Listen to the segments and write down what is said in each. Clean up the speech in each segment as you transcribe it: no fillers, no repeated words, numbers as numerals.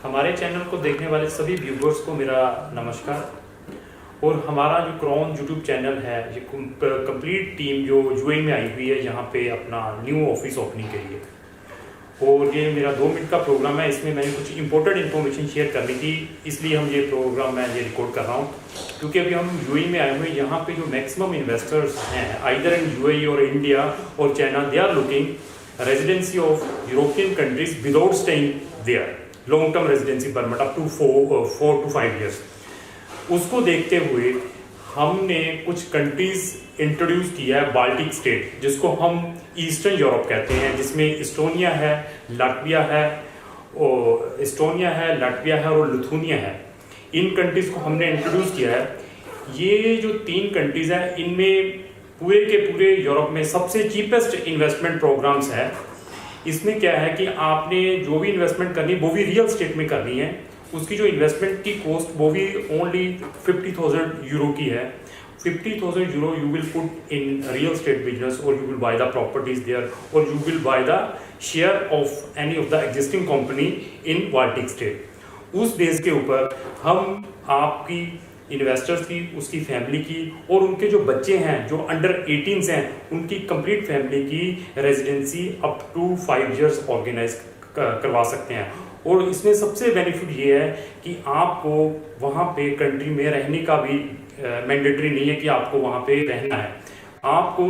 हमारे चैनल को देखने वाले सभी व्यूवर्स को मेरा नमस्कार। और हमारा जो क्रॉन यूट्यूब चैनल है, ये कंप्लीट टीम जो यूएई में आई हुई है यहाँ पे अपना न्यू ऑफिस ओपनिंग के लिए। और ये मेरा 2 मिनट का प्रोग्राम है, इसमें मैंने कुछ इंपॉर्टेंट इन्फॉर्मेशन शेयर करनी थी, इसलिए हम ये प्रोग्राम मैं ये रिकॉर्ड कर रहा हूँ। क्योंकि अभी हम यूएई में आए हुए हैं, यहाँ पे जो मैक्सिमम इन्वेस्टर्स हैं आइदर इन यूएई और इंडिया और China, they are looking residency of European countries without staying there, long term residency permit up to 4 to 5 years। उसको देखते हुए हमने कुछ कंट्रीज इंट्रोड्यूस किया है, बाल्टिक स्टेट जिसको हम ईस्टर्न यूरोप कहते हैं, जिसमें एस्टोनिया है, लाटविया है और लिथुनिया है। इन कंट्रीज को हमने इंट्रोड्यूस किया है। ये जो 3 कंट्रीज हैं, इनमें पूरे के पूरे यूरोप में सबसे चीपेस्ट इन्वेस्टमेंट प्रोग्राम्स है। इसमें क्या है कि आपने जो भी इन्वेस्टमेंट करनी वो भी रियल स्टेट में करनी है, उसकी जो इन्वेस्टमेंट की कॉस्ट वो भी ओनली 50,000 यूरो की है। 50,000 euro you will put in real estate business और you will buy the properties there और you will buy the share of any of the existing company in Baltic state. उस base के ऊपर हम आपकी investors की, उसकी फैमिली की और उनके जो बच्चे हैं जो अंडर 18 हैं, उनकी कंप्लीट फैमिली की residency up to 5 years organise करवा सकते हैं। और इसमें सबसे बेनिफिट ये है कि आपको वहाँ पे कंट्री में रहने का भी मैंडेटरी नहीं है कि आपको वहाँ पे रहना है। आपको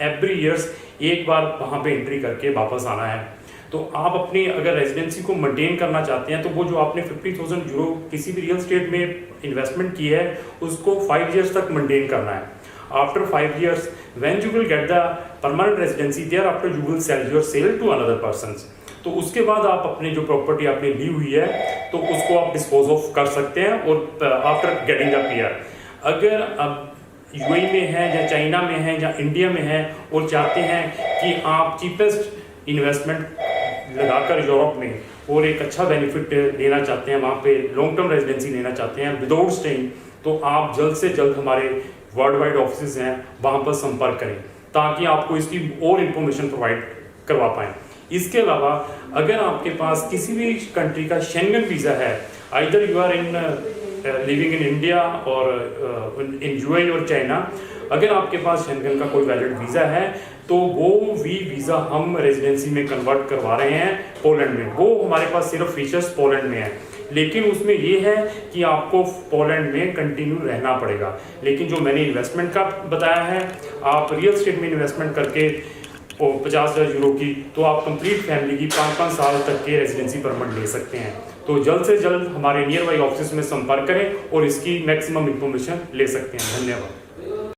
एवरी ईयर्स एक बार वहाँ पे एंट्री करके वापस आना है। तो आप अपनी अगर रेजिडेंसी को मेंटेन करना चाहते हैं तो वो जो आपने 50,000 यूरो किसी भी रियल स्टेट में इन्वेस्टमेंट की है उसको 5 years तक मेंटेन करना है। After 5 years when you will get the permanent residency thereafter you will sell your sell to another persons. तो उसके बाद आप अपनी जो प्रॉपर्टी आपने ली हुई है तो उसको आप डिस्पोज ऑफ कर सकते हैं और आफ्टर गेटिंग द पीआर। अगर अब यूएई में है या चाइना में है या इंडिया में है और चाहते हैं कि आप चीपेस्ट इन्वेस्टमेंट लगाकर यूरोप में और एक अच्छा बेनिफिट लेना चाहते हैं, वहाँ पे लॉन्ग टर्म रेजिडेंसी लेना चाहते हैं विदाउट स्टेइंग, तो आप जल्द से जल्द हमारे वर्ल्ड वाइड ऑफिस हैं वहाँ पर संपर्क करें ताकि आपको इसकी और इन्फॉर्मेशन प्रोवाइड करवा पाएँ। इसके अलावा अगर आपके पास किसी भी कंट्री का शेंगन वीज़ा है, either you are in living in India और इन यूएई और चाइना, अगर आपके पास शेंगन का कोई वैलिड वीज़ा है तो वो वीज़ा हम रेजिडेंसी में कन्वर्ट करवा रहे हैं पोलैंड में। वो हमारे पास सिर्फ फीचर्स पोलैंड में है, लेकिन उसमेमें ये है कि आपको पोलैंड में कंटिन्यू रहना पड़ेगा। लेकिन जो मैंने इन्वेस्टमेंट का बताया है, आप रियल स्टेट में इन्वेस्टमेंट करके 50,000 यूरो की, तो आप कंप्लीट फैमिली की 5-5 साल तक के रेजिडेंसी परमिट ले सकते हैं। तो जल्द से जल्द हमारे नियर बाई ऑफिस में संपर्क करें और इसकी मैक्सिमम इंफॉर्मेशन ले सकते हैं। धन्यवाद।